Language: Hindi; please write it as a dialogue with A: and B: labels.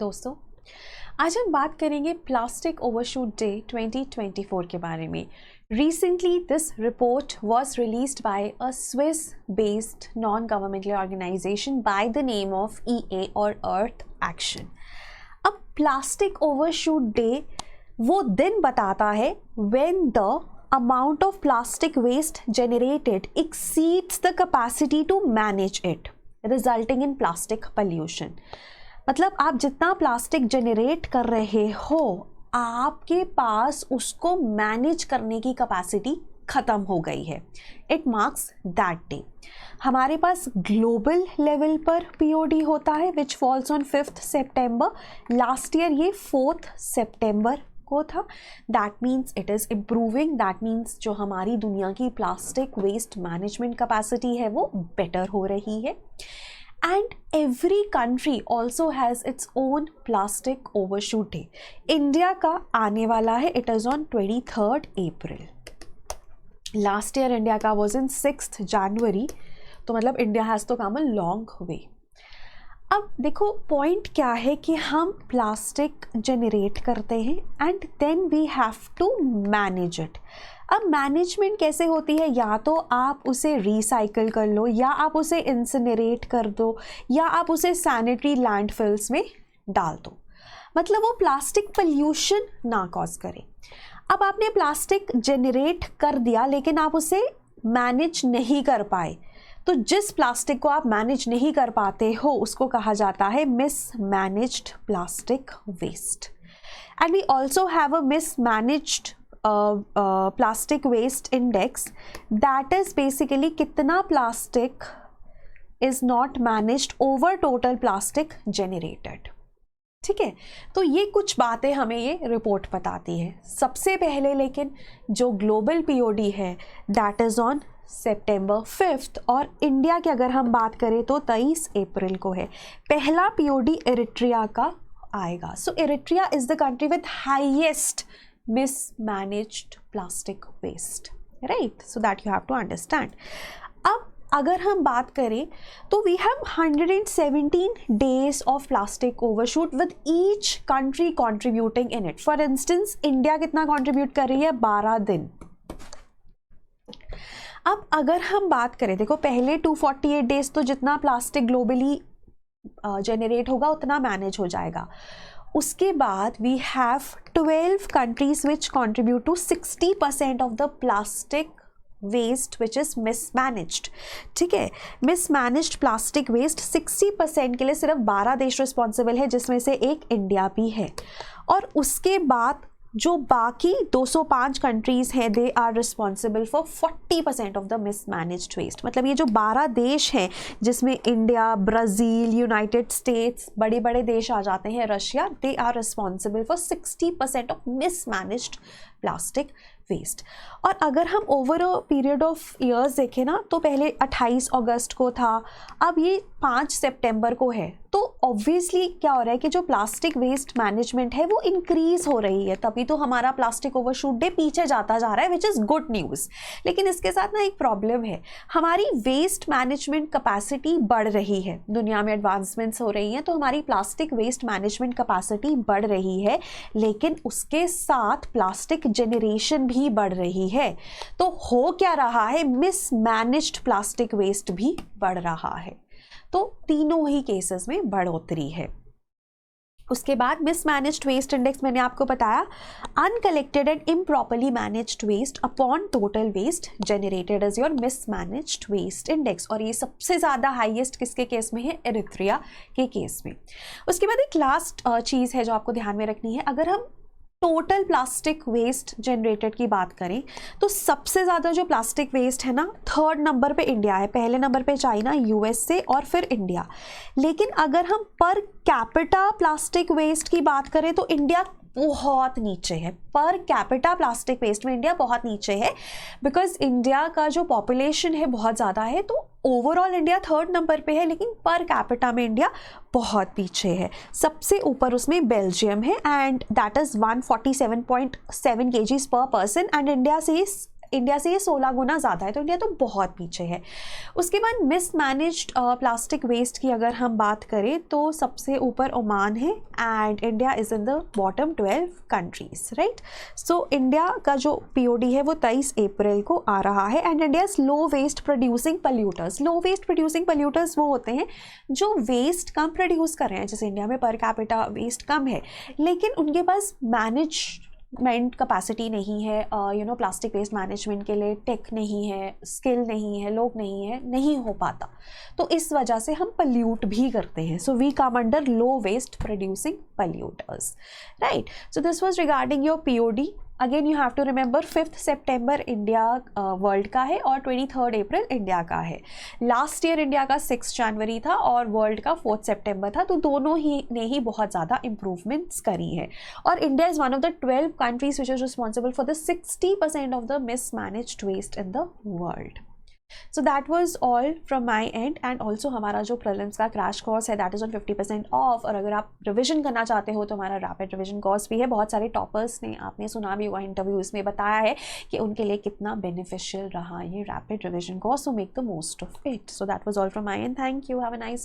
A: दोस्तों, आज हम बात करेंगे प्लास्टिक ओवरशूट डे 2024 के बारे में। Recently, this report was released by a Swiss-based non-governmental organization by the name of EA or Earth Action. अब प्लास्टिक ओवरशूट डे वो दिन बताता है when the amount of plastic waste generated exceeds the capacity to manage it, resulting in plastic pollution. मतलब आप जितना प्लास्टिक जनरेट कर रहे हो, आपके पास उसको मैनेज करने की कैपेसिटी ख़त्म हो गई है। It marks that day. हमारे पास ग्लोबल लेवल पर पीओडी होता है which falls on 5 September. Last year ये 4 सितंबर को था। That means it is improving. That means जो हमारी दुनिया की प्लास्टिक वेस्ट मैनेजमेंट कैपेसिटी है वो बेटर हो रही है। And every country also has its own plastic overshoot day. India का आने वाला है, it is on 23rd April. Last year India का was in 6th January. तो मतलब India has to come a long way. अब देखो पॉइंट क्या है कि हम प्लास्टिक जनरेट करते हैं and then we have to manage it. अब मैनेजमेंट कैसे होती है? या तो आप उसे रिसाइकल कर लो, या आप उसे इंसिनरेट कर दो, या आप उसे सैनिटरी लैंडफिल्स में डाल दो। मतलब वो प्लास्टिक पोल्यूशन ना कॉज करे। अब आपने प्लास्टिक जनरेट कर दिया लेकिन आप उसे मैनेज नहीं कर पाए, तो जिस प्लास्टिक को आप मैनेज नहीं कर पाते हो उसको कहा जाता है mismanaged plastic waste. And we also have a mismanaged plastic waste index, that is basically कितना plastic is not managed over total plastic generated। ठीक है, तो ये कुछ बातें हमें ये रिपोर्ट बताती है। सबसे पहले लेकिन जो ग्लोबल पीओडी है दैट इज़ ऑन सितंबर 5 और इंडिया की अगर हम बात करें तो 23 अप्रैल को है। पहला पीओडी इरिट्रिया का आएगा। So Eritrea is the country with highest mismanaged plastic waste, right? So that you have to understand. अब अगर हम बात करें तो we have 117 days of plastic overshoot with each country contributing in it. For instance, India कितना contribute कर रही है? 12 दिन। अब अगर हम बात करें, देखो पहले 248 days तो जितना प्लास्टिक ग्लोबली जनरेट होगा उतना मैनेज हो जाएगा। उसके बाद we have 12 countries which contribute to 60% of the plastic waste which is mismanaged. ठीक है, मिसमैनेज्ड प्लास्टिक वेस्ट 60% के लिए सिर्फ 12 देश रिस्पॉन्सिबल है, जिसमें से एक इंडिया भी है। और उसके बाद जो बाकी 205 कंट्रीज़ हैं they are responsible for 40% of the mismanaged waste. मतलब ये जो 12 देश हैं जिसमें इंडिया, ब्राज़ील, यूनाइटेड स्टेट्स, बड़े बड़े देश आ जाते हैं, Russia, they are responsible for 60% of mismanaged plastic waste. और अगर हम over a period of years देखें ना तो पहले 28 अगस्त को था, अब ये 5 सितंबर को है। तो ऑब्वियसली क्या हो रहा है कि जो प्लास्टिक वेस्ट मैनेजमेंट है वो इंक्रीज हो रही है, तभी तो हमारा प्लास्टिक ओवरशूट डे पीछे जाता जा रहा है, विच इज़ गुड न्यूज़। लेकिन इसके साथ ना एक प्रॉब्लम है, हमारी वेस्ट मैनेजमेंट कैपेसिटी बढ़ रही है, दुनिया में एडवांसमेंट्स हो रही हैं तो हमारी प्लास्टिक वेस्ट मैनेजमेंट कैपेसिटी बढ़ रही है, लेकिन उसके साथ प्लास्टिक जनरेशन भी बढ़ रही है। तो हो क्या रहा है? मिसमैनेज्ड प्लास्टिक वेस्ट भी बढ़ रहा है। तो तीनों ही केसेस में बढ़ोतरी है। उसके बाद मिसमैनेज्ड वेस्ट इंडेक्स मैंने आपको बताया, uncollected and improperly managed waste upon total waste generated is your mismanaged waste index. और ये सबसे ज़्यादा हाईएस्ट किसके केस में है? इरिट्रिया के केस में। उसके बाद एक लास्ट चीज़ है जो आपको ध्यान में रखनी है। अगर हम टोटल प्लास्टिक वेस्ट जनरेटेड की बात करें तो सबसे ज़्यादा जो प्लास्टिक वेस्ट है ना, 3rd नंबर पे इंडिया है, पहले नंबर पे चाइना, यूएसए और फिर इंडिया। लेकिन अगर हम पर कैपिटा प्लास्टिक वेस्ट की बात करें तो इंडिया बहुत नीचे है। पर कैपिटा प्लास्टिक वेस्ट में इंडिया बहुत नीचे है, बिकॉज इंडिया का जो पॉपुलेशन है बहुत ज़्यादा है। तो ओवरऑल इंडिया 3rd नंबर पे है, लेकिन पर कैपिटा में इंडिया बहुत पीछे है। सबसे ऊपर उसमें बेल्जियम है एंड दैट इज़ 147.7 kgs पर पर्सन, एंड इंडिया से इंडिया से ये 16 गुना ज़्यादा है, तो इंडिया तो बहुत पीछे है। उसके बाद मिसमैनेज्ड प्लास्टिक वेस्ट की अगर हम बात करें तो सबसे ऊपर ओमान है and India is in the bottom 12 countries, right. So India का जो POD है वो 23 अप्रैल को आ रहा है and India low waste producing polluters. Low waste producing polluters वो होते हैं जो वेस्ट कम प्रोड्यूस कर रहे हैं, जैसे इंडिया में पर कैपिटा वेस्ट कम है लेकिन उनके पास मैनेजमेंट कैपेसिटी नहीं है, प्लास्टिक वेस्ट मैनेजमेंट के लिए टेक नहीं है, स्किल नहीं है, लोग नहीं है, नहीं हो पाता, तो इस वजह से हम पल्यूट भी करते हैं। So we come under low waste producing polluters, right. So this was regarding your POD। Again you have to remember 5 सितंबर इंडिया वर्ल्ड का है और 23 अप्रैल इंडिया का है। लास्ट ईयर इंडिया का 6 जनवरी था और वर्ल्ड का 4 सितंबर था, तो दोनों ही ने ही बहुत ज़्यादा इम्प्रूवमेंट्स करी है। और India is one of the 12 countries which is responsible for the 60% of the mismanaged waste in the world. So that was all from my end and also हमारा जो प्रीलिम्स का क्रैश कोर्स है दैट इज़ ऑन 50% ऑफ। और अगर आप रिविजन करना चाहते हो तो हमारा रैपिड रिविजन कोर्स भी है। बहुत सारे टॉपर्स ने, आपने सुना भी हुआ इंटरव्यूज़ में बताया है कि उनके लिए कितना बेनिफिशियल रहा ये rapid revision course, so make the most of it. So that was all from my and, thank you, have a nice